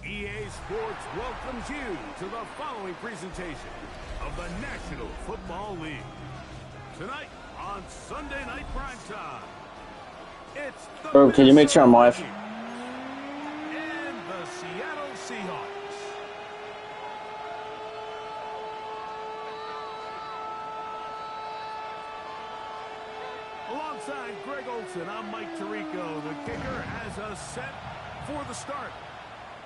EA Sports welcomes you to the following presentation of the National Football League. Tonight on Sunday Night Primetime, it's the Bro, can you make sure I'm live? And the Seattle Seahawks. Alongside Greg Olson, I'm Mike Tirico. The kicker has us set for the start.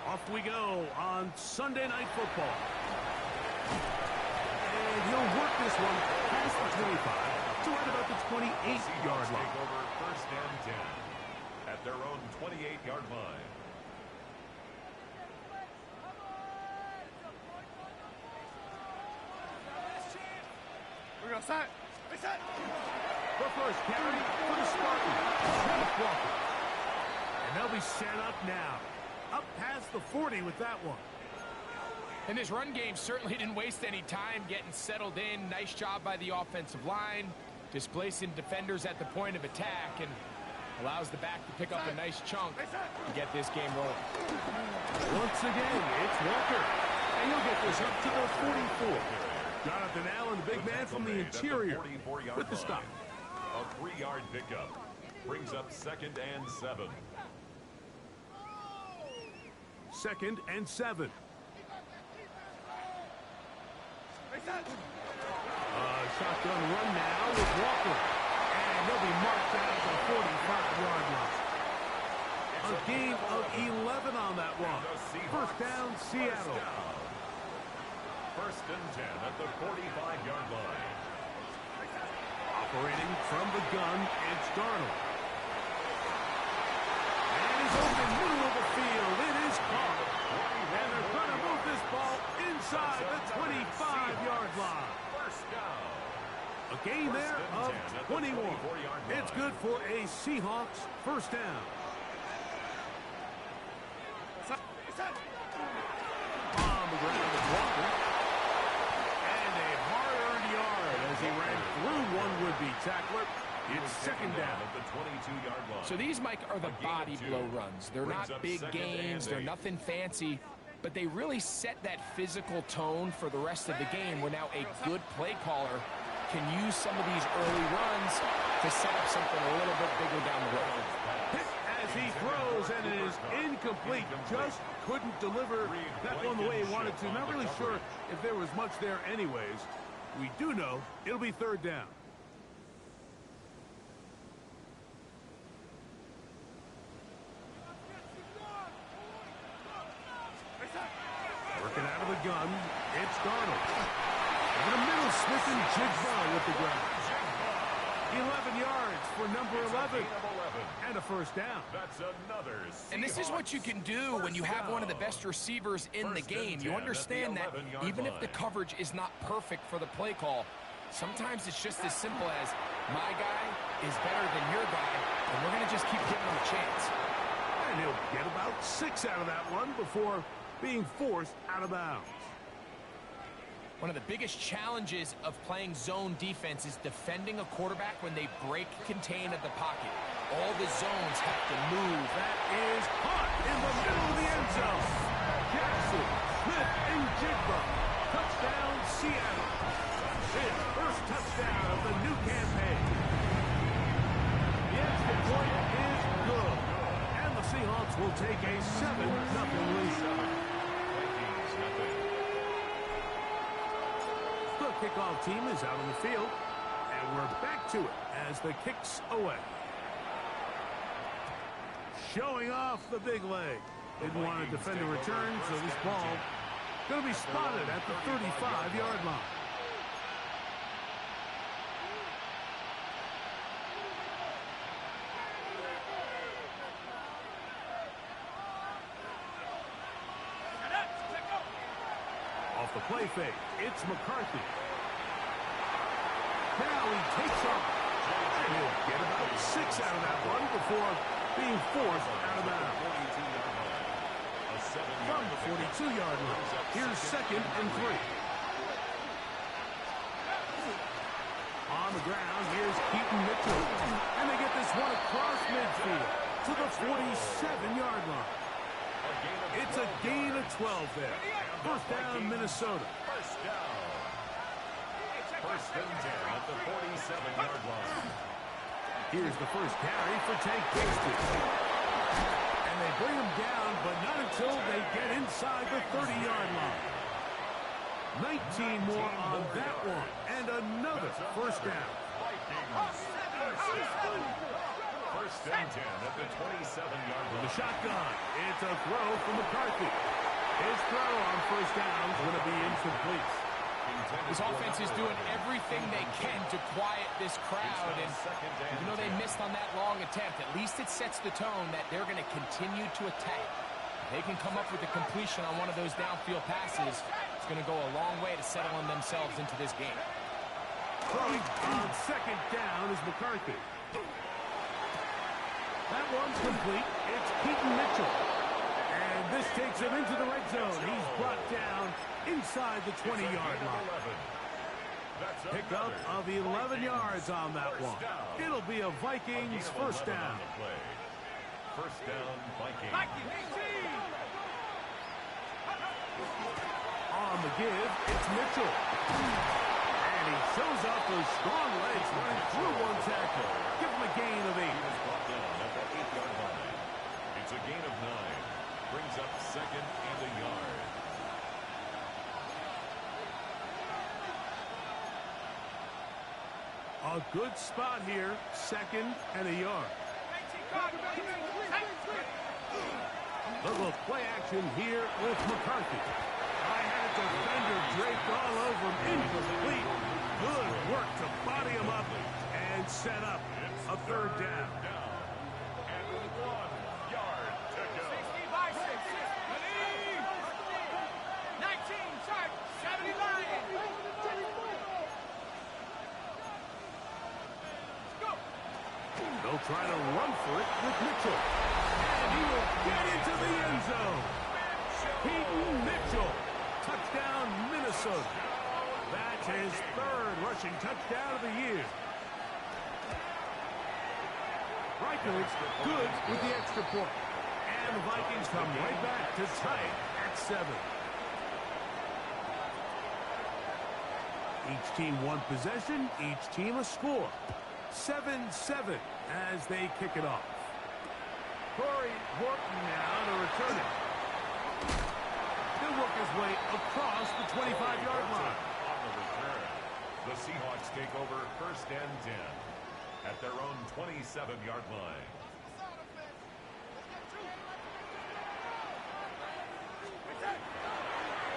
Off we go on Sunday Night Football. And he'll work this one past the 25 to right about the 28-yard line. Take over first and 10 at their own 28-yard line. We're going to set. Reset. The first carry for the Spartans. Walker. And they'll be set up now. Up past the 40 with that one. And this run game certainly didn't waste any time getting settled in. Nice job by the offensive line, displacing defenders at the point of attack, and allows the back to pick up a nice chunk to get this game rolling. Once again, it's Walker. And he'll get this up to the 44. Jonathan Allen, the big man from the interior, with the stop. A 3-yard pickup brings up 2nd and 7. 2nd and 7. Shotgun run now with Walker. And he'll be marked down at the 45-yard line. A gain of 11 on that one. First down, Seattle. First and 10 at the 45-yard line. Operating from the gun, it's Darnold. And he's open middle of the field. It is caught. And they're going to move this ball inside the 25-yard line. First down. A gain there of 21. It's good for a Seahawks first down. On the ground with Walker. And a hard-earned yard as he ran through one would-be tackler. It's second down at the 22-yard line. So these, Mike, are the body blow runs. They're not big gains. They're nothing fancy. But they really set that physical tone for the rest of the game where now a good play caller can use some of these early runs to set up something a little bit bigger down the road. Hit as he throws, and it is incomplete. Just couldn't deliver that one the way he wanted to. Not really sure if there was much there anyways. We do know it'll be third down. Working out of the gun, it's Darnold. In the middle, Smith and Jigba with the ground. 11 yards for number 11. And a first down. That's another Seahawks. And this is what you can do when you have one of the best receivers in the game. You understand that even if the coverage is not perfect for the play call, sometimes it's just as simple as my guy is better than your guy, and we're going to just keep giving him a chance. And he'll get about 6 out of that one before being forced out of bounds. One of the biggest challenges of playing zone defense is defending a quarterback when they break contain of the pocket. All the zones have to move. That is caught in the middle of the end zone. Jackson, Smith, and Jigba. Touchdown, Seattle. His first touchdown of the new campaign. The extra point is good. And the Seahawks will take a 7-0 lead. The kickoff team is out on the field, and we're back to it as the kick's away. Showing off the big leg. Didn't want to defend a return, so this ball Going to be spotted at the 35-yard line. Off the play fake, it's McCarthy. Now he takes off. He'll get about 6 out of that one before being forced out of bounds. From the 42-yard line, here's 2nd and 3. On the ground, here's Keaton Mitchell. And they get this one across midfield to the 47-yard line. It's a gain of 12 there. First down, Minnesota. First and 10 at the 47-yard line. Here's the first carry for Tank Bigsby. And they bring him down, but not until they get inside the 30-yard line. 19 more on that one, and another first down. First and 10 at the 27-yard line. The shotgun. It's a throw from McCarthy. His throw on first down is going to be incomplete. This offense is doing everything they can to quiet this crowd, and even though they missed on that long attempt, at least it sets the tone that they're going to continue to attack. If they can come up with a completion on one of those downfield passes, it's going to go a long way to settling themselves into this game. Throwing on second down is McCarthy. That one's complete. It's Keaton Mitchell. And this takes him into the red zone. He's brought down inside the 20-yard line. Pickup of 11 yards on that one. It'll be a Vikings first down. First down, Vikings. On the give, it's Mitchell. And he shows off those strong legs running through one tackle. Give him a gain of 8. It's a gain of 9. Brings up 2nd and a yard. A good spot here, 2nd and a yard. Little play action here with McCarthy. I had a defender draped all over him, incomplete. Good work to body him up and set up a third down. And 1 yard to go. 19, sharp, 79. They'll try to run for it with Mitchell. And he will get into the end zone. Keaton Mitchell. Touchdown, Minnesota. That's his 3rd rushing touchdown of the year. Reichowitz good with the extra point. And the Vikings come right back to tie it at 7. Each team one possession, each team a score. 7-7 as they kick it off. Corey Horton now to return it. He'll work his way across the 25-yard line. On the return, the Seahawks take over first and 10 at their own 27-yard line.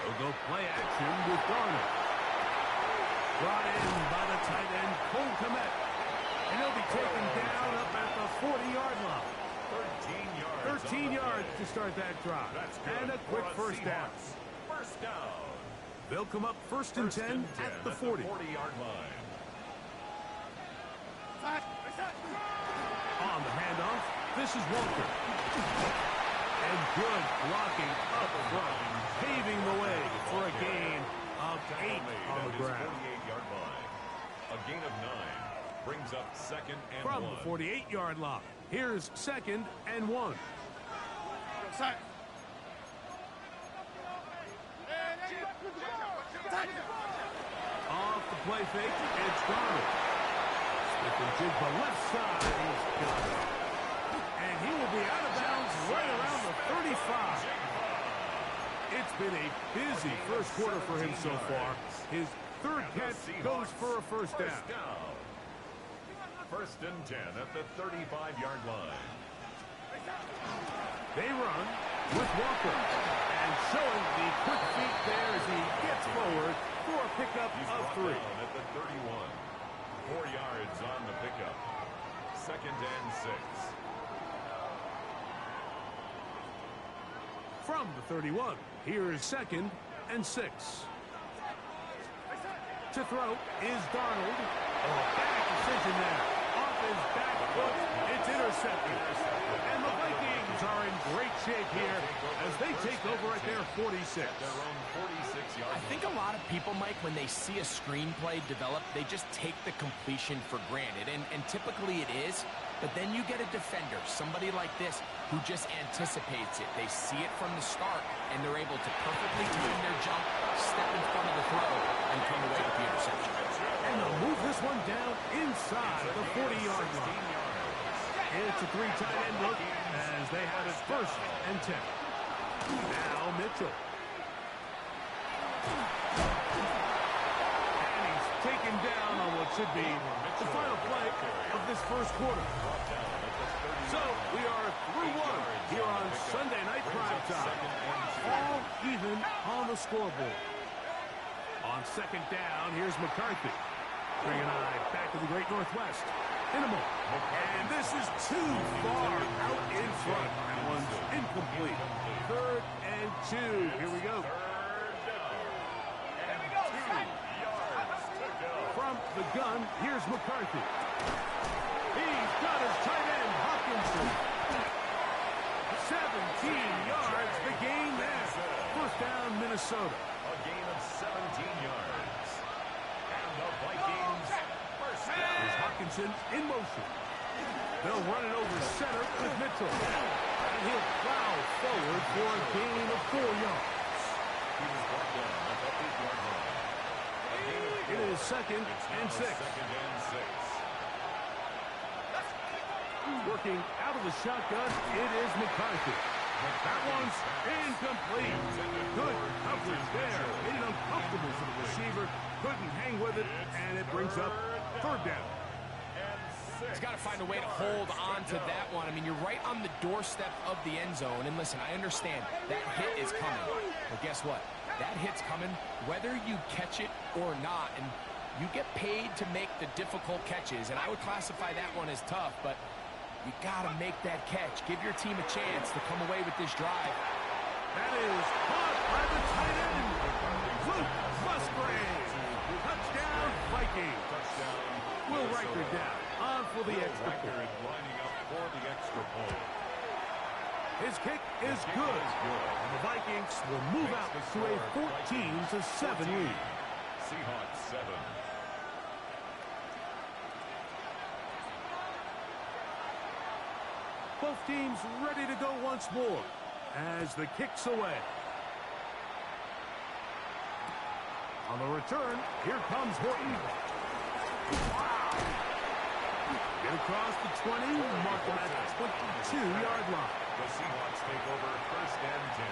They'll go play action with Garner. Brought in by the tight end, Cole Kmet. And he'll be taken down up at the 40-yard line. 13 yards to start that drive. And a quick first down. First down. They'll come up first and 10 at the 40. 40-yard line. On the handoff, this is Walker. And good blocking up front, paving the way for a gain of 8 on the ground. 48-yard line. A gain of 9 brings up 2nd and 1. From the 48-yard line, here's 2nd and 1. Off the play fake, it's Garner. Smith-Njigba left side, he's got it. And he will be out of bounds right around the 35. It's been a busy first quarter for him so far. His 3rd catch goes for a first down. First and 10 at the 35-yard line. They run with Walker. And showing the quick feet there as he gets forward for a pickup of 3. At the 31. 4 yards on the pickup. 2nd and 6. From the 31, here is 2nd and 6. To throw is Darnold. Oh, bad decision there. Off his back foot, it's intercepted. And the Vikings are in great shape here as they take over at their 46. Their own 46-yard I think a lot of people, Mike, when they see a screenplay develop, they just take the completion for granted. And typically it is. But then you get a defender, somebody like this, who just anticipates it. They see it from the start, and they're able to perfectly time their jump, step in front of the throw, and come away with the interception. And they'll move this one down inside the 40-yard line. It's a 3 tight end look as they have it 1st and 10. Now Mitchell. And he's taken down on what should be the final play of this 1st quarter. So we are through 1 here on Sunday Night Prime Time. All even on the scoreboard. On 2nd down, here's McCarthy. Bring an eye back to the Great Northwest. Inable. And this is too far out in front. That one's incomplete. 3rd and 2. Here we go. From the gun, here's McCarthy. He's got his tight end, Hawkinson. 17 yards, the gain there. 1st down, Minnesota. A gain of 17 yards. And the Vikings first down. Here's Hawkinson in motion. They'll run it over center with Mitchell. And he'll plow forward for a gain of 4 yards. He was brought down at the 8-yard line. It is 2nd and 6. 2nd and 6. Working out of the shotgun, it is McCarthy. That one's incomplete. Good coverage there. Made it uncomfortable for the receiver. Couldn't hang with it, and it brings up 3rd down. He's got to find a way to hold on to that one. I mean, you're right on the doorstep of the end zone. And listen, I understand that hit is coming. But guess what? That hit's coming whether you catch it or not. And you get paid to make the difficult catches. And I would classify that one as tough, but you got to make that catch. Give your team a chance to come away with this drive. That is caught by the tight end. Luke Musgrave. Touchdown, Vikings. Will Riker down. On for the extra point. Lining up for the extra point. His kick is good. And the Vikings will move out to a 14-7 lead. Seahawks 7. Both teams ready to go once more as the kick's away. On the return, here comes Horton. Get across the 20, mark him at the 22-yard line. The Seahawks take over 1st and 10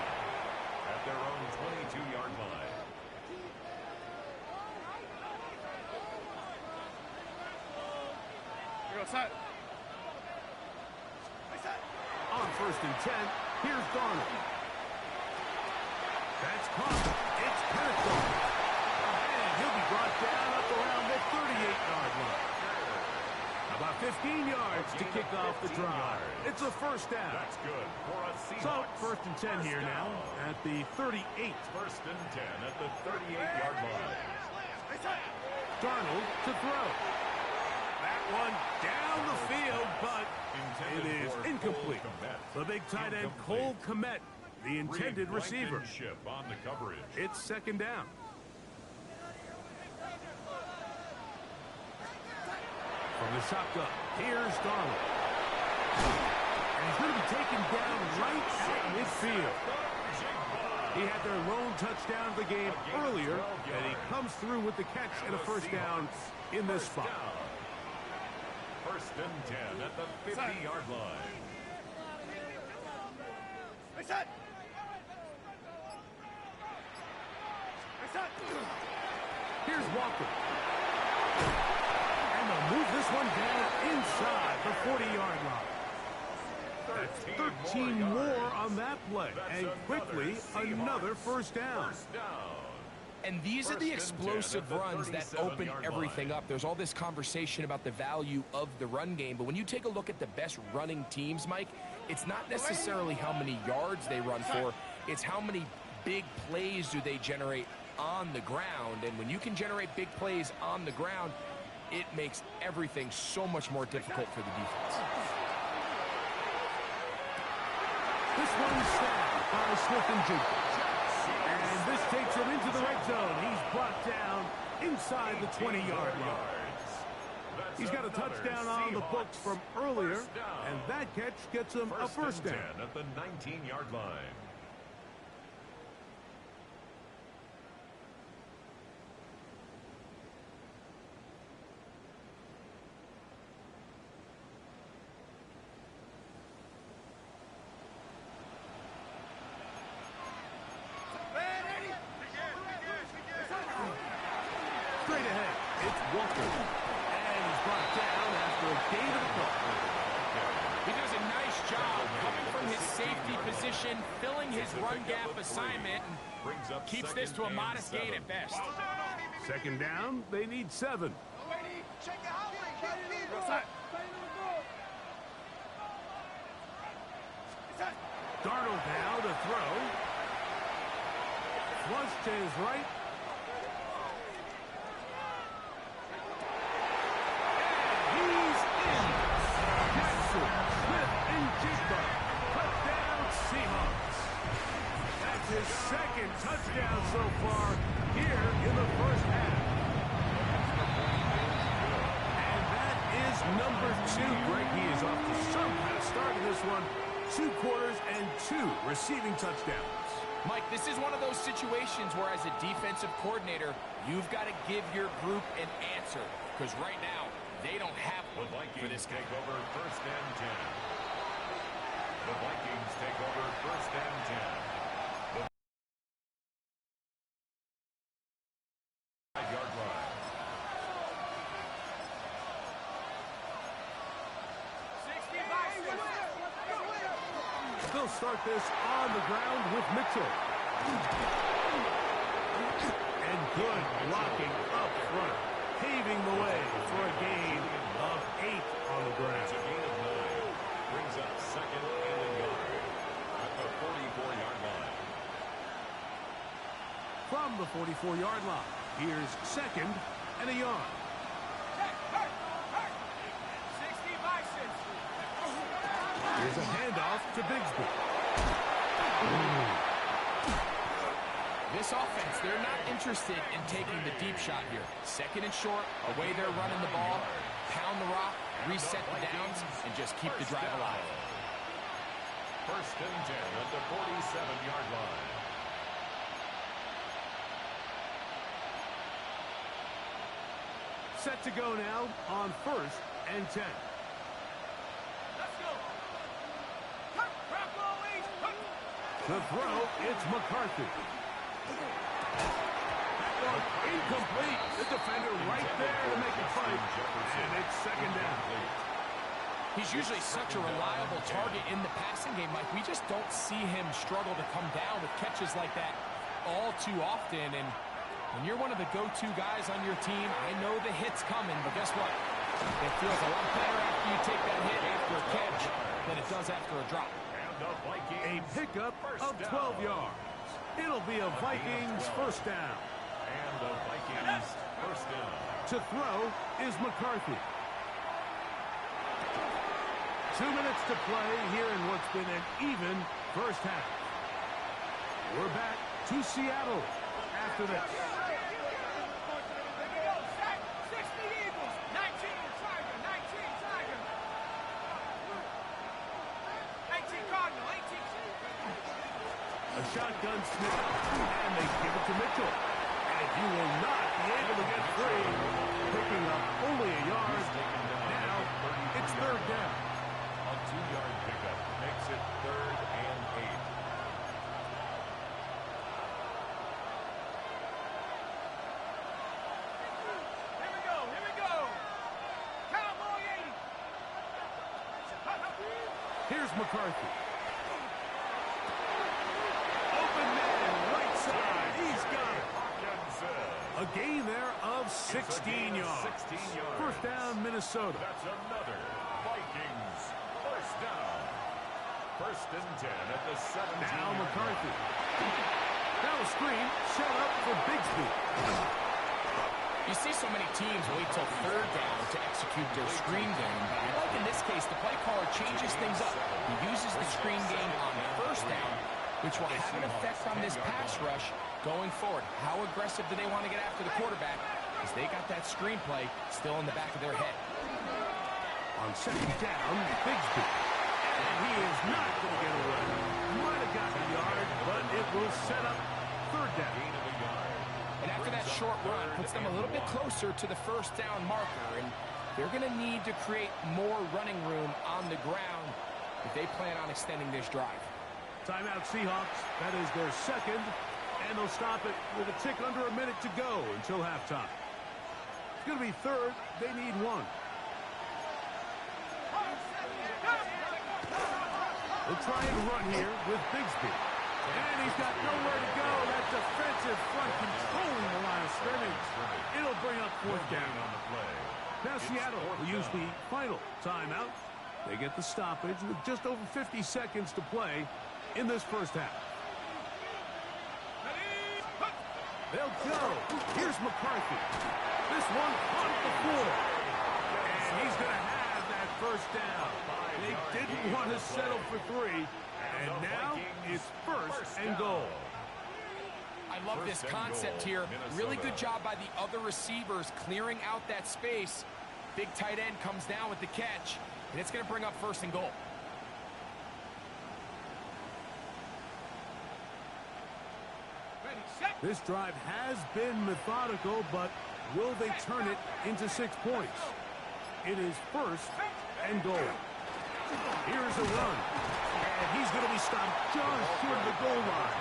at their own 22-yard line. Here we go, set. On 1st and 10, here's Darnold. That's caught. It's Kenneth. And he'll be brought down up around the 38-yard line. About 15 yards to kick off the drive. It's a 1st down. That's good for a So, Seahawks. 1st and 10 here now at the 38. 1st and 10 at the 38-yard line. Darnold to throw. That one down the field, but it is incomplete. The big tight end, Cole Kmet, the intended receiver. On the coverage. It's 2nd down. From the shotgun, here's Darnold. And he's going to be taken down right at midfield. He had their lone touchdown of the game earlier, and he comes through with the catch and a 1st down in this spot. 1st and 10 at the 50-yard line. Reset. Reset. Here's Walker. And they'll move this one down inside the 40-yard line. That 13 more on that play. And quickly, another first down. And these are the explosive runs that open everything up. There's all this conversation about the value of the run game, but when you take a look at the best running teams, Mike, it's not necessarily how many yards they run for, it's how many big plays do they generate on the ground. And when you can generate big plays on the ground, it makes everything so much more difficult for the defense. This one's snapped by Smith and Jigba. And this takes him into the red zone. He's brought down inside the 20-yard line. He's got a touchdown on the books from earlier, and that catch gets him a first down. At the 19-yard line. Straight ahead, it's Walker. And he's brought down after a gain of a couple. He does a nice job coming from his safety position, filling his run gap assignment, and keeps this to a modest gain at best. Second down, they need 7. Darnold now to throw. Flush to his right. He's in. Jackson, Smith, and Jigba. Touchdown, Seahawks. That's his second touchdown so far here in the first half. And that is number 2. Greg, he is off to some kind of start in this one. 2 quarters and 2 receiving touchdowns. Mike, this is one of those situations where as a defensive coordinator, you've got to give your group an answer. Because right now, they don't have one for this guy. Take over first and 10. The Vikings take over first and 10. The 5-yard line. They'll start this on the ground with Mitchell. And good blocking up front, paving the way for a gain of 8 on the ground. It's a gain of 9. Brings up second and a yard at the 44-yard line. From the 44-yard line, here's second and a yard. Here's a handoff to Bigsby. This offense, they're not interested in taking the deep shot here. Second and short, away they're running the ball, pound the rock, reset the downs, and just keep the drive alive. First and 10 at the 47-yard line. Set to go now on first and 10. The throw, it's McCarthy. That one incomplete. The defender right there to make it fight. And it's second down. He's usually such a reliable target in the passing game, Mike. We just don't see him struggle to come down with catches like that all too often. And when you're one of the go-to guys on your team, I know the hit's coming, but guess what? It feels a lot better after you take that hit after a catch than it does after a drop. A pickup of 12 yards. It'll be a Vikings first down. And the Vikings first down. To throw is McCarthy. 2 minutes to play here in what's been an even first half. We're back to Seattle after this. A shotgun snap, and they give it to Mitchell. And he will not be able to get free, picking up only a yard. Now, it's third down. A 2-yard pickup makes it third and 8. Here we go. Cowboy 80. Here's McCarthy. Open man, right side. He's got it. A gain there of 16 yards. First down, Minnesota. That's another Vikings first down. First and 10 at the 17. Now McCarthy. Now a screen set up for Bigsby. You see so many teams wait till third down to execute their screen game. But I like in this case, the play caller changes things up. He uses the screen game on first down, which will have an effect on this pass rush going forward. How aggressive do they want to get after the quarterback? Because they got that screenplay still in the back of their head. On second down, Bigsby. And he is not going to get away. Might have gotten a yard, but it will set up third down. And after that short run, puts them a little bit closer to the first down marker. And they're going to need to create more running room on the ground if they plan on extending this drive. Timeout Seahawks. That is their second. And they'll stop it with a tick under a minute to go until halftime. It's going to be third. They need one. They'll try and run here with Bigsby. And he's got nowhere to go. That defensive front controlling the line of scrimmage. It'll bring up fourth down on the play. Now Seattle will use the final timeout. They get the stoppage with just over 50 seconds to play in this first half. They'll go. Here's McCarthy. This one on the floor. And he's going to have that first down. They didn't want to settle for three. And now it's first and goal. I love this concept here. Really good job by the other receivers clearing out that space. Big tight end comes down with the catch, and it's going to bring up first and goal. This drive has been methodical, but will they turn it into 6 points? It is first and goal. Here's a run. And he's going to be stopped just short of the goal line.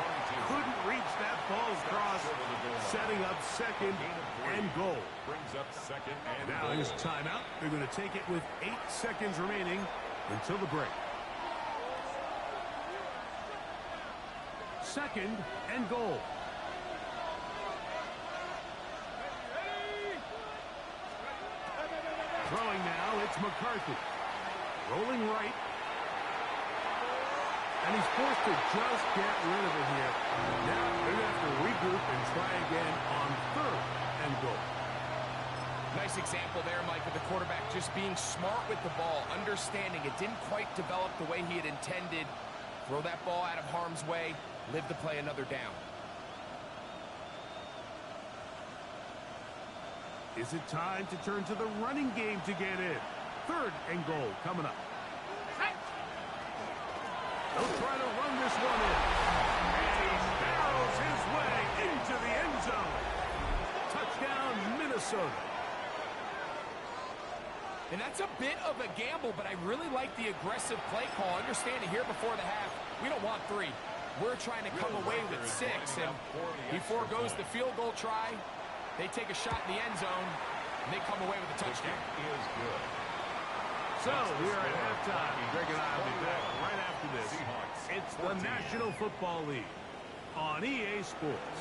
Couldn't reach that ball across, setting up second and goal. Now his timeout. They're going to take it with 8 seconds remaining until the break. Second and goal. Throwing now, it's McCarthy. Rolling right. And he's forced to just get rid of it here. Now they're going to have to regroup and try again on third and goal. Nice example there, Mike, with the quarterback just being smart with the ball, understanding it didn't quite develop the way he had intended. Throw that ball out of harm's way, live to play another down. Is it time to turn to the running game to get in? Third and goal coming up. They'll try to run this one in. And he barrels his way into the end zone. Touchdown, Minnesota. And that's a bit of a gamble, but I really like the aggressive play call. Understanding here before the half, we don't want 3. We're trying to come away with 6. And he foregoes the field goal try. They take a shot in the end zone, and they come away with a touchdown. Is good. So, we are at halftime. Greg and I will be back right after this. It's the National Football League on EA Sports.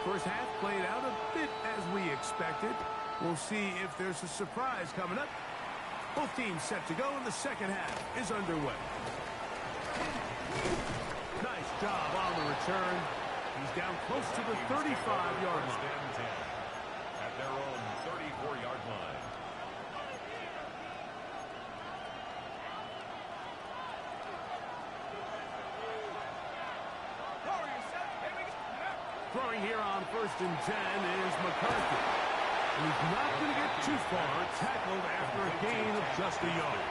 First half played out a bit as we expected. We'll see if there's a surprise coming up. Both teams set to go, and the second half is underway. Nice job on the return. He's down close to the 35-yard line. At their own 34-yard line. Throwing here on first and 10 is McCarthy. He's not going to get too far. Tackled after a gain of just a yard.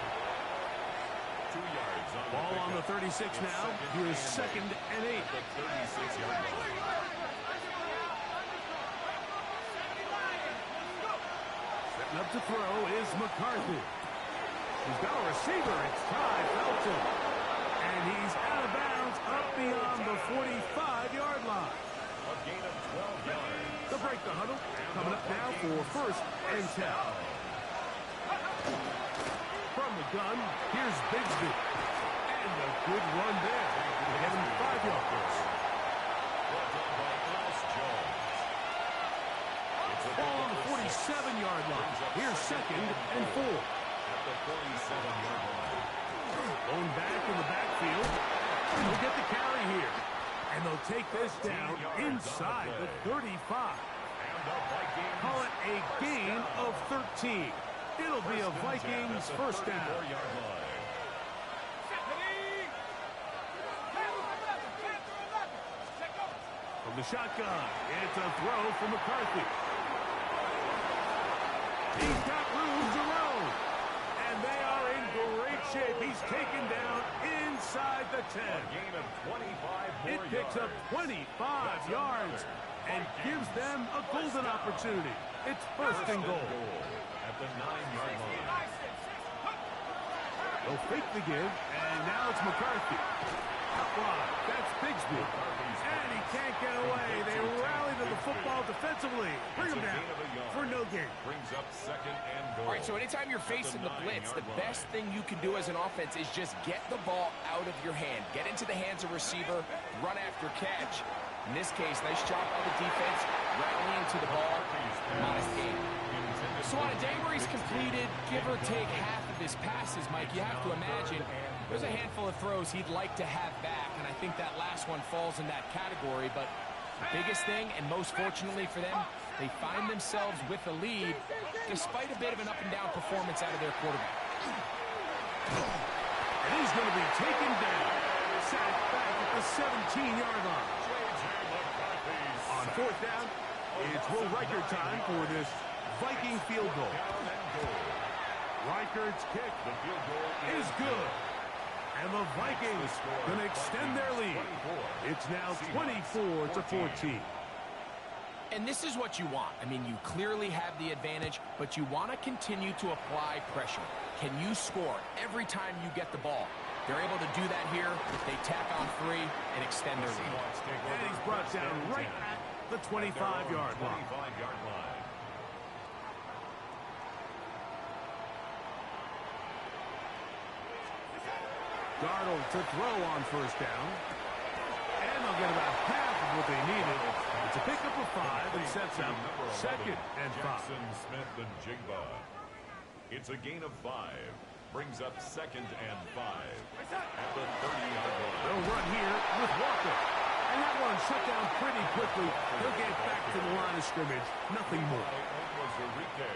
2 yards on Ball on the 36 now. Here's second and 8. the 36-yard line. Setting up to throw is McCarthy. He's got a receiver. It's Ty Felton. And he's out of bounds up beyond the 45-yard line. A gain of 12 yards. They'll break the huddle. Coming up now for first and 10. From the gun, here's Bigsby. And a good run there. To get him 5 yards. Brought down by Alice Jones. It's a Ball on the 47-yard line. Here's second and 4. At the 47-yard line. Going back in the backfield. They'll get the carry here. And they'll take this down inside the 35. And the Vikings Call it a gain of 13. It'll be a Vikings first down. 34-yard line. From the shotgun, it's a throw from McCarthy. He's got room to roam. And they are in great shape. He's taken down inside the 10. A gain of 25 more It picks up 25 yards and gives them a golden opportunity. It's first and goal. At the 9-yard line. They'll fake the give, and now it's McCarthy. Out wide, that's Bigsby. And he can't get away. They rally to the football defensively. Bring him down for no gain. Brings up second and goal. All right, so anytime you're facing the blitz, the best thing you can do as an offense is just get the ball out of your hand. Get into the hands of receiver, run after catch. In this case, nice job by the defense, rallying to the ball. Modest gain. So on a day where he's completed, give or take half of his passes, Mike, you have to imagine there's a handful of throws he'd like to have back, and I think that last one falls in that category. But the biggest thing, and most fortunately for them, they find themselves with a lead despite a bit of an up-and-down performance out of their quarterback. And he's going to be taken down. Sacked back at the 17-yard line. On fourth down, it's Will Riker time for this Viking field goal. Reichard's kick is good. And the Vikings going to extend their lead. It's now 24-14. And this is what you want. I mean, you clearly have the advantage, but you want to continue to apply pressure. Can you score every time you get the ball? They're able to do that here. They tack on 3 and extend their lead. And he's brought down right at the 25-yard line. Darnold to throw on first down. And they'll get about half of what they needed. It's a pickup of 5 and sets up second and 5. Jackson Smith and Jigba. It's a gain of 5. Brings up second and 5. At the 30-yard line. They'll run here with Walker. And that one shut down pretty quickly. He'll get back to the line of scrimmage. Nothing more.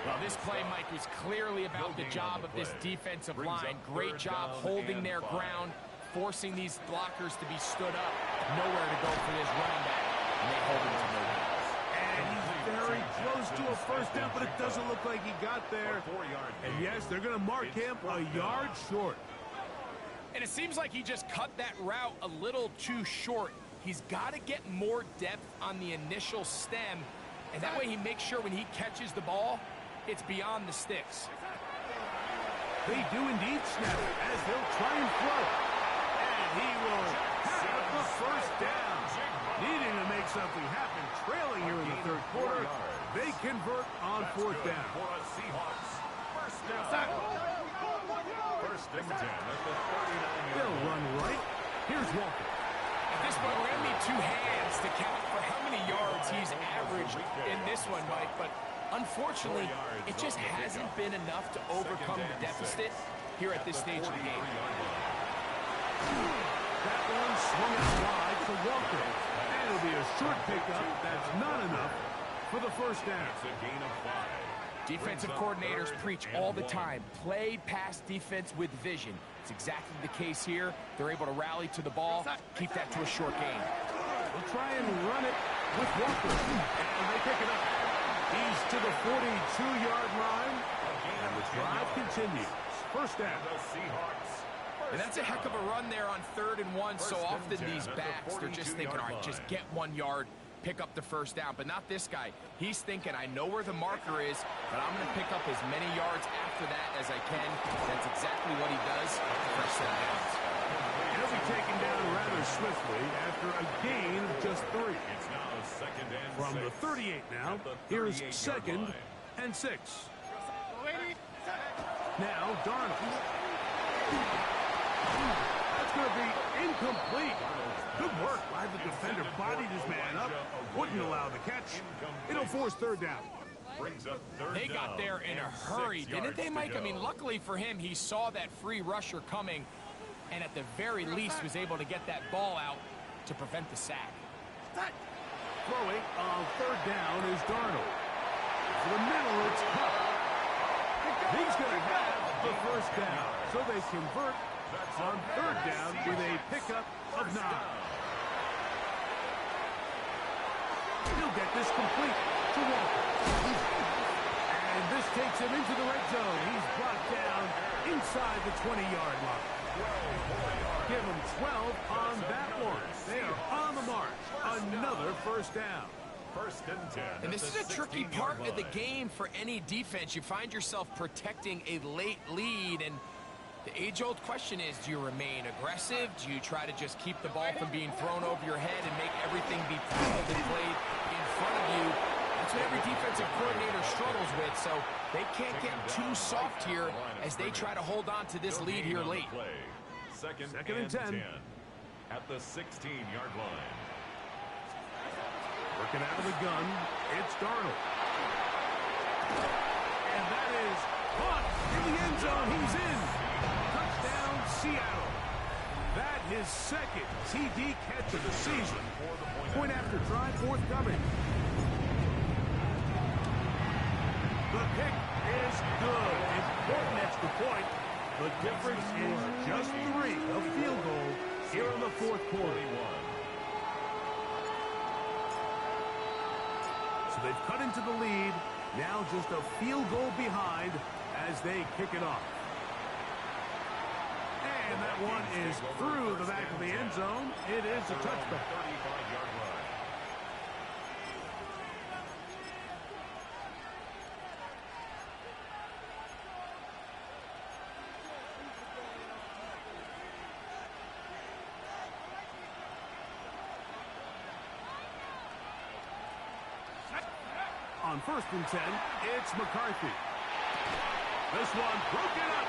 Well, this play, Mike, was clearly about the job of this defensive line. Great job holding their ground, forcing these blockers to be stood up. Nowhere to go for this running back. And they hold him to no gain. And he's very close to a first down, but it doesn't look like he got there. And yes, they're going to mark him a yard short. And it seems like he just cut that route a little too short. He's got to get more depth on the initial stem, and that way he makes sure when he catches the ball, it's beyond the sticks. They do indeed snap it as they'll try and throw. And he will have the first down. Needing to make something happen, trailing here in the third quarter. They convert on fourth down. For a Seahawks first down. First and 10 at the 39-yard They'll line. run right. Here's Walker. At this point, we're going to need 2 hands to count for how many yards he's averaged in this one, Mike. But unfortunately, it just hasn't been enough to overcome the deficit here at this stage of the game. That one swung out wide for Walker. And it'll be a short pickup. That's not enough for the first down. It's a gain of 5. Defensive coordinators preach all the time, play pass defense with vision. It's exactly the case here. They're able to rally to the ball, keep that to a short gain. They'll try and run it with Walker. And they pick it up. He's to the 42-yard line. And the drive continues. First down. The Seahawks. And that's a heck of a run there on 3rd and 1. So often these backs, they're just thinking, all right, just get 1 yard, pick up the first down. But not this guy. He's thinking, I know where the marker is, but I'm going to pick up as many yards after that as I can. That's exactly what he does. First set of downs. He'll be taken down rather swiftly after a gain of just 3. It's now second and From the 6. 38 now, here's second and 6. Now Darnold. That's going to be incomplete. Good work by the defender. Bodied his man up. Wouldn't allow the catch. It'll force third down. Brings up third They got there in a hurry, didn't they, Mike? I mean, luckily for him, he saw that free rusher coming, and at the very least was able to get that ball out to prevent the sack. Throwing on third down is Darnold. To the middle, it's Cup. He's going to have the first down. So they convert on third down with a pickup of 9. He'll get this complete to Walker. And this takes him into the red zone. He's brought down inside the 20-yard line. Give him 12 on that one. They are on the march. Another first down. First and 10. And this is a tricky part of the game for any defense. You find yourself protecting a late lead, and the age-old question is, do you remain aggressive? Do you try to just keep the ball from being thrown over your head and make everything be tackled and played in front of you? That's what every defensive coordinator struggles with, so they can't get too soft here as they try to hold on to this lead here late. Second and 10. At the 16-yard line. Working out of the gun, it's Darnold. And that is caught in the end zone. He's in. Touchdown, Seattle. That his second TD catch of the season. Point after try, forthcoming. The pick is good. Important extra point. The difference is just 3, a field goal here in the fourth quarter. So they've cut into the lead. Now just a field goal behind as they kick it off. And that one is through the back of the end zone. It is a touchback. 35-yard line. On first and 10, it's McCarthy. This one broken up.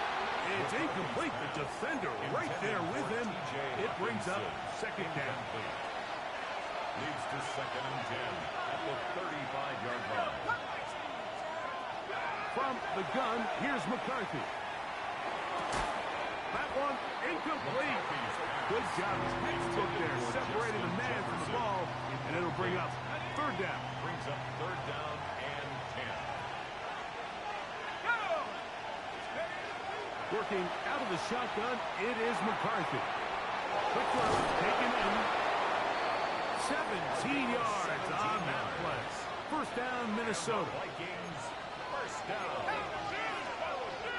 It's incomplete. The defender right there with him. It brings up second down. Leads to second and 10 at the 35-yard line. From the gun, here's McCarthy. That one incomplete. Good job. Textbook there, separating the man from the ball, and it'll bring up third down. Brings up third down and 10. Working out of the shotgun, it is McCarthy. Quick throw, taken in. 17 yards on that play. First down, Minnesota. Vikings, first down.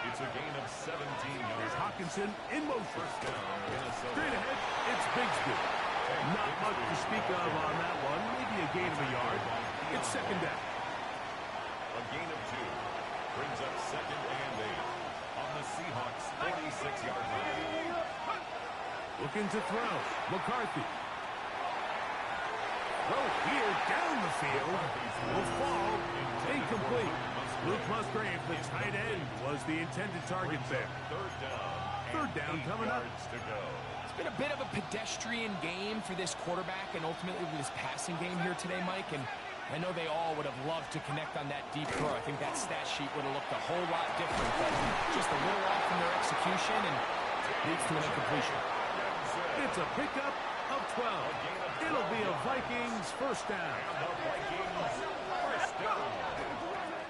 It's a gain of 17 yards. There's Hawkinson in motion. First down, Minnesota. Straight ahead, it's Bigsby. Not much to speak of on that one. Maybe a gain of a yard. It's second down. A gain of 2. Brings up second and 8. On the Seahawks' 46-yard line. Looking to throw. McCarthy. Throw here down the field. Will fall. Incomplete. Luke Musgrave, the tight end, was the intended target there. Third down coming up. It's been a bit of a pedestrian game for this quarterback and ultimately this passing game here today, Mike. And I know they all would have loved to connect on that deep throw. I think that stat sheet would have looked a whole lot different, but just a little off in their execution and leads to an incompletion. It's a pickup of 12. It'll be a Vikings first down.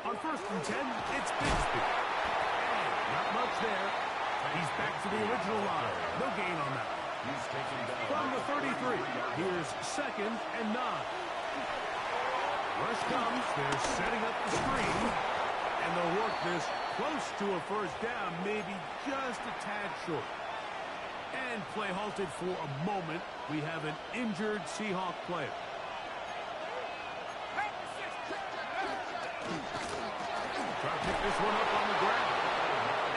On first and 10, it's Bigsby. And not much there. He's back to the original line. No gain on that. He's taken down. From the 33, here's second and 9. Rush comes. They're setting up the screen. And they'll work this close to a first down, maybe just a tad short. And play halted for a moment. We have an injured Seahawk player. Try to pick this one up on the ground.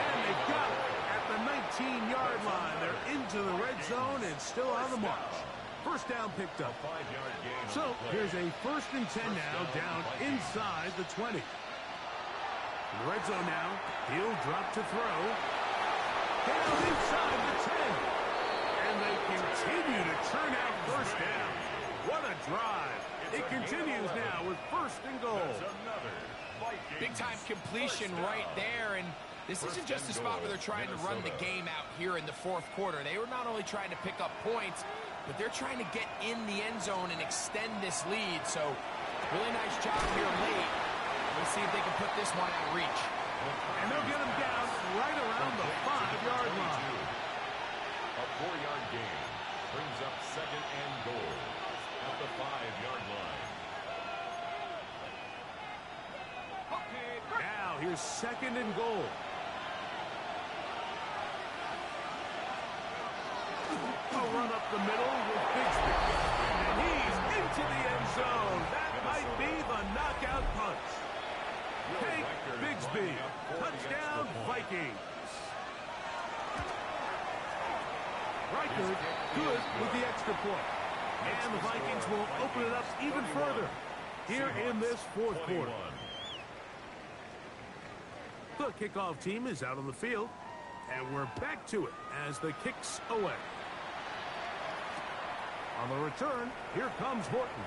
And they got it at the 19-yard line. They're into the red zone and still on the march. First down picked up. So here's a 1st and 10 now, down inside the 20. In the red zone now, he'll drop to throw. Down inside the 10. And they continue to churn out first down. What a drive. It continues now with 1st and goal. Big-time completion right there, and this isn't just a spot where they're trying to run the game out here in the 4th quarter. They were not only trying to pick up points, but they're trying to get in the end zone and extend this lead. So, really nice job here late. Let's see if they can put this one out of reach. And they'll get him down right around the 5-yard line. A 4-yard gain brings up 2nd and goal at the 5-yard line. Now here's 2nd and goal. A run up the middle with Bigsby. And he's into the end zone. That might be the knockout punch. Take Bigsby. Touchdown, Vikings. Riker good with the extra point. And the Vikings will open it up even further here in this 4th quarter. The kickoff team is out on the field, and we're back to it as the kick's away. On the return, here comes Horton.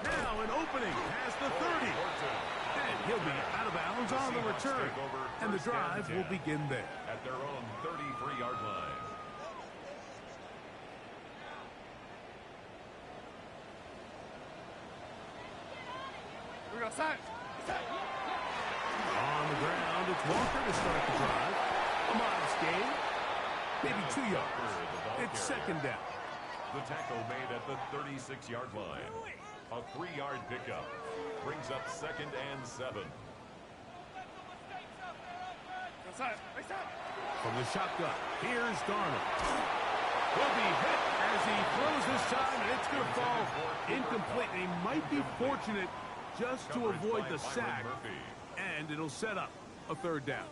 Now an opening past the 30. And he'll be out of bounds on the return. And the drive will begin there. At their own 33-yard line. On the ground, it's Walker to start the drive. A modest gain, maybe 2 yards. It's 2nd down. The tackle made at the 36-yard line. A 3-yard pickup brings up 2nd and 7. From the shotgun, here's Darnold. He'll be hit as he throws this time, and it's going to fall incomplete. He might be fortunate just to avoid the sack, and it'll set up a 3rd down.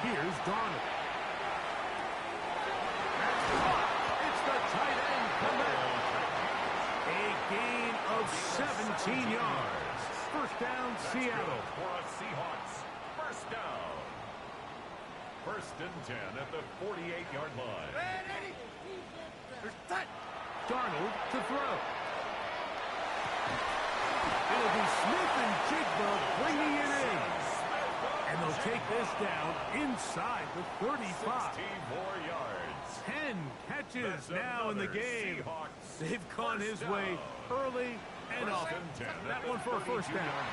Here's Darnold. It's the tight end commit. A gain of 17 yards. 1st down, Seattle. For a Seahawks 1st down. 1st and 10 at the 48-yard line. Darnold to throw. It'll be Smith and Jigba bringing it in. And they'll take this down inside the 35. 64 yards. 10 catches now in the game. They've gone his way early and often. That one for a 1st down.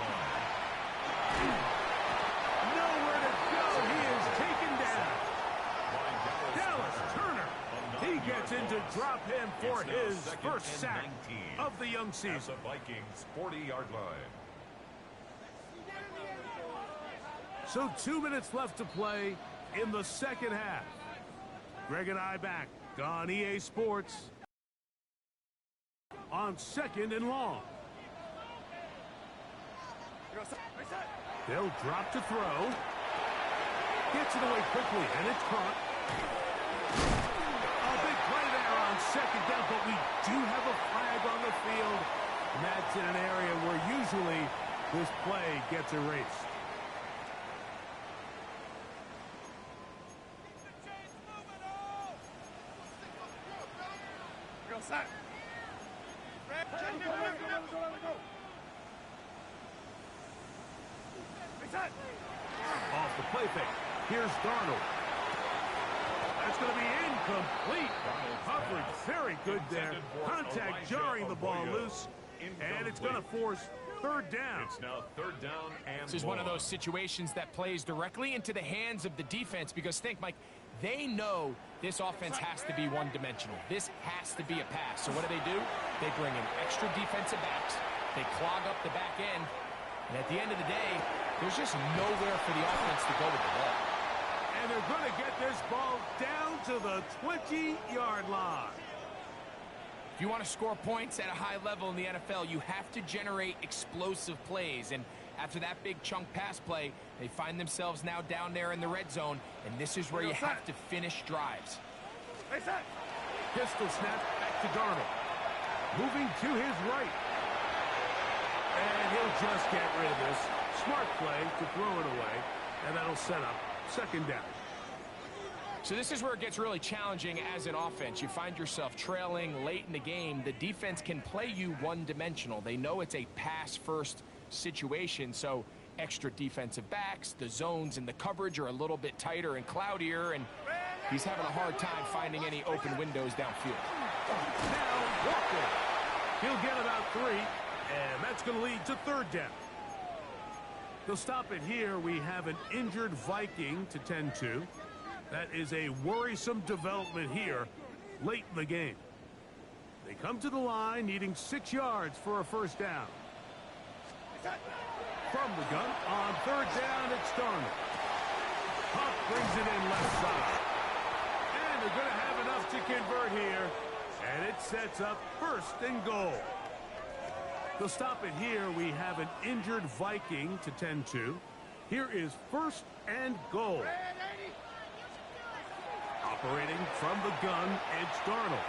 Nowhere to go. He is taken down. Dallas Turner. He gets in to drop him for his 1st sack of the young season. The Vikings 40-yard line. So 2 minutes left to play in the 2nd half. Greg and I back on EA Sports on 2nd and long. They'll drop to throw. Gets it away quickly, and it's caught. A big play there on 2nd down, but we do have a flag on the field. And that's in an area where usually this play gets erased. Off the play fake. Here's Darnold. That's going to be incomplete. Coverage very good there. Contact jarring the ball loose. And it's going to force 3rd down. It's now 3rd down and This is one of those situations that plays directly into the hands of the defense because think, Mike, they know this offense has to be one-dimensional. This has to be a pass. So what do? They bring in extra defensive backs. They clog up the back end. And at the end of the day, there's just nowhere for the offense to go with the ball. And they're going to get this ball down to the 20-yard line. If you want to score points at a high level in the NFL, you have to generate explosive plays. And After that big chunk pass play, they find themselves now down there in the red zone, and this is where you have to finish drives. Pistol snap back to Darnold. Moving to his right. And he'll just get rid of this. Smart play to throw it away, and that'll set up second down. So this is where it gets really challenging as an offense. You find yourself trailing late in the game. The defense can play you one-dimensional. They know it's a pass-first situation, so extra defensive backs, the zones and the coverage are a little bit tighter and cloudier, and he's having a hard time finding any open windows downfield. Now Walker. He'll get about 3, and that's going to lead to third down. They'll stop it here. We have an injured Viking to tend to. That is a worrisome development here late in the game. They come to the line needing 6 yards for a first down. From the gun on third down, it's Darnold. Huff brings it in left side. And they're going to have enough to convert here. And it sets up first and goal. They'll stop it here. We have an injured Viking to tend to. Here is first and goal. Operating from the gun, it's Darnold.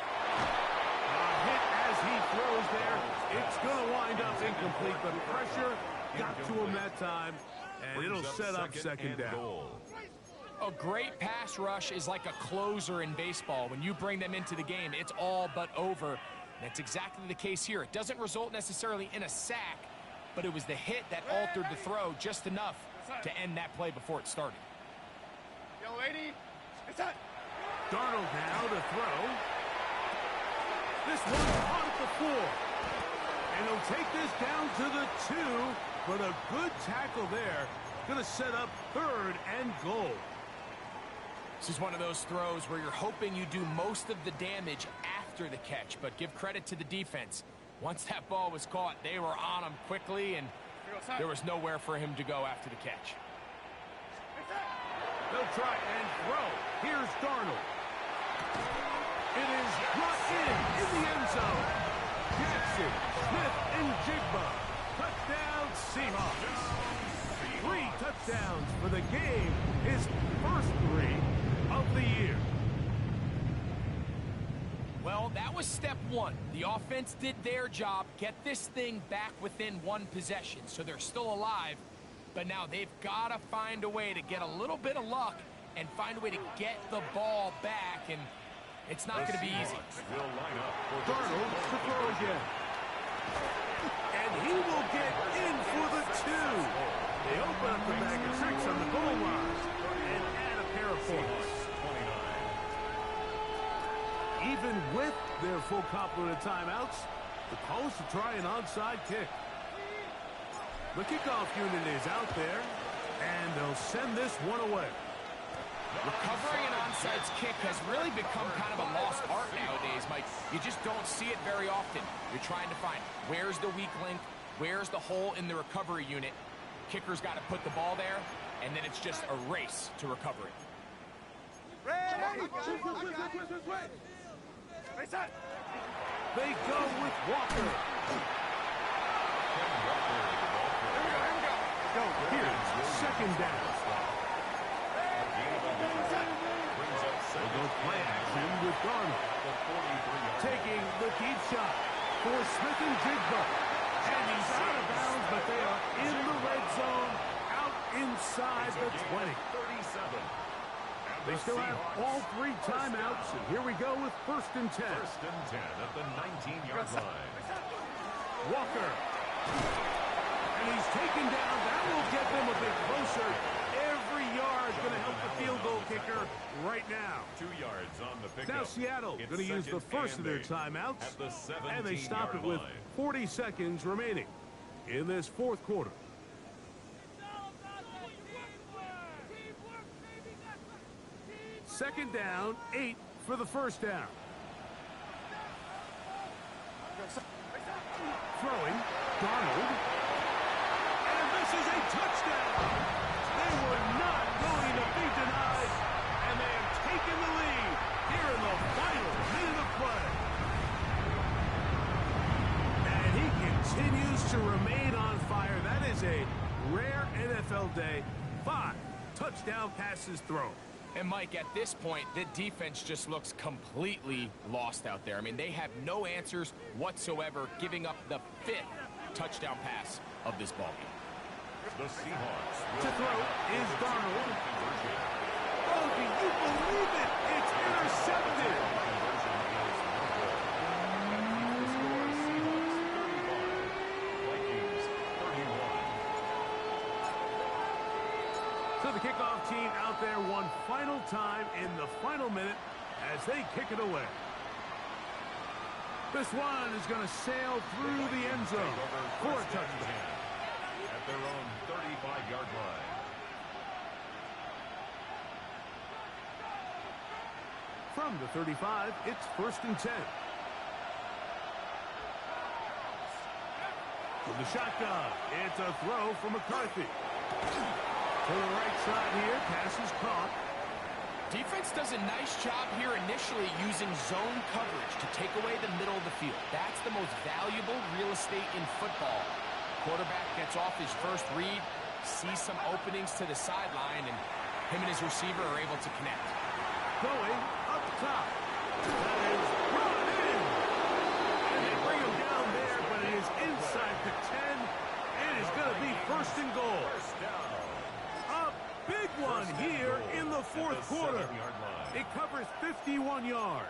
A hit as he throws there. It's going to wind up incomplete, but pressure got to him that time, and it'll set up second down. A great pass rush is like a closer in baseball. When you bring them into the game, it's all but over. That's exactly the case here. It doesn't result necessarily in a sack, but it was the hit that altered the throw just enough to end that play before it started. Darnold now to throw. This one's caught at the 4. And he'll take this down to the 2, but a good tackle there. Going to set up third and goal. This is one of those throws where you're hoping you do most of the damage after the catch, but give credit to the defense. Once that ball was caught, they were on him quickly, and there was nowhere for him to go after the catch. They'll try and throw. Here's Darnold. It is brought in the end zone. Jackson, Smith, and Jigba. Touchdown, Seahawks. 3 touchdowns for the game. His first 3 of the year. Well, that was step 1. The offense did their job, get this thing back within 1 possession, so they're still alive. But now they've got to find a way to get a little bit of luck and find a way to get the ball back, and it's not going to be easy. Darnold to throw again. And he will get in for the 2. They open up the bag of tricks on the goal line and add a pair of points. Even with their full complement of timeouts, the call is to try an onside kick. The kickoff unit is out there, and they'll send this one away. Recovering an onside kick has really become kind of a lost art nowadays, Mike. You just don't see it very often. You're trying to find where's the weak link, where's the hole in the recovery unit. Kicker's got to put the ball there, and then it's just a race to recover it. They go with Walker. Here's second down. They'll go play action with Darnold. Taking the deep shot for Smith and Jigba. And he's out of bounds, but they are in the red zone, out inside the 20. They still have all 3 timeouts, and here we go with first and 10. First and 10 at the 19-yard line. Walker. And he's taken down. That will get them a bit closer. Every yard going to help the field goal kicker right now. 2 yards on the pickup. Now Seattle going to use the first of their timeouts, and they stop it with 40 seconds remaining in this fourth quarter. Second down, 8 for the first down. Throwing, Darnold. And this is a touchdown. They were not going to be denied, and they have taken the lead here in the final minute of play. And he continues to remain on fire. That is a Rare NFL day, 5 touchdown passes thrown. And Mike, at this point, the defense just looks completely lost out there. I mean, they have no answers whatsoever, giving up the 5th touchdown pass of this ballgame. The Seahawks To throw is Darnold. Oh, can you believe it? It's intercepted. So the kickoff team out there one final time in the final minute as they kick it away. This one is going to sail through the end zone for a touchdown. At their own 35-yard line. From the 35, it's 1st and 10. From the shotgun, it's a throw from McCarthy. To the right side here, pass is caught. Defense does a nice job here initially using zone coverage to take away the middle of the field. That's the most valuable real estate in football. Quarterback gets off his first read, sees some openings to the sideline, and him and his receiver are able to connect. Going up top. That is brought in. And they bring him down there, but it is inside the 10. It is going to be 1st and goal. A big one here in the 4th quarter. It covers 51 yards.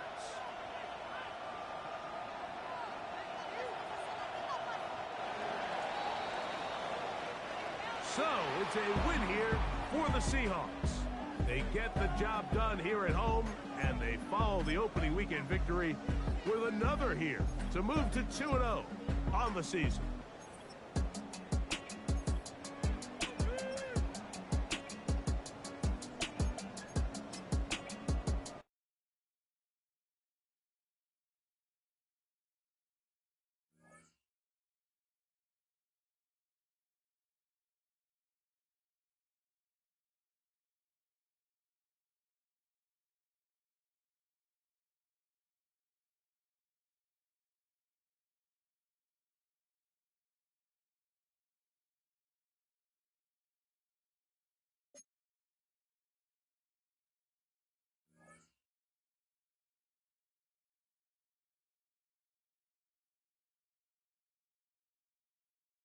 So it's a win here for the Seahawks. They get the job done here at home, and they follow the opening weekend victory with another here to move to 2-0 on the season.